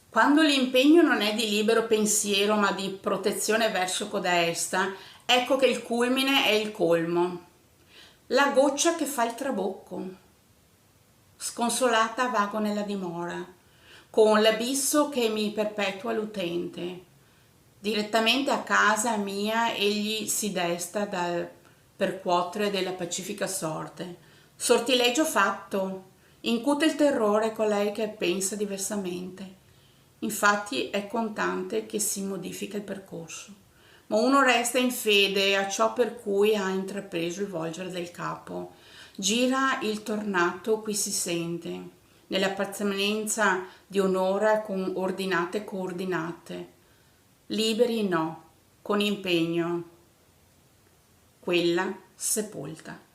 Quando l'impegno non è di libero pensiero ma di protezione verso codesta, ecco che il culmine è il colmo. La goccia che fa il trabocco. Sconsolata vago nella dimora, con l'abisso che mi perpetua l'utente. Direttamente a casa mia egli si desta dal percuotere della pacifica sorte. Sortilegio fatto, incute il terrore colei che pensa diversamente. Infatti è contante che si modifica il percorso, ma uno resta in fede a ciò per cui ha intrapreso il volgere del capo. Gira il tornato qui si sente, nell'appartenenza di onora con ordinate coordinate. Liberi no, con impegno. Quella sepolta.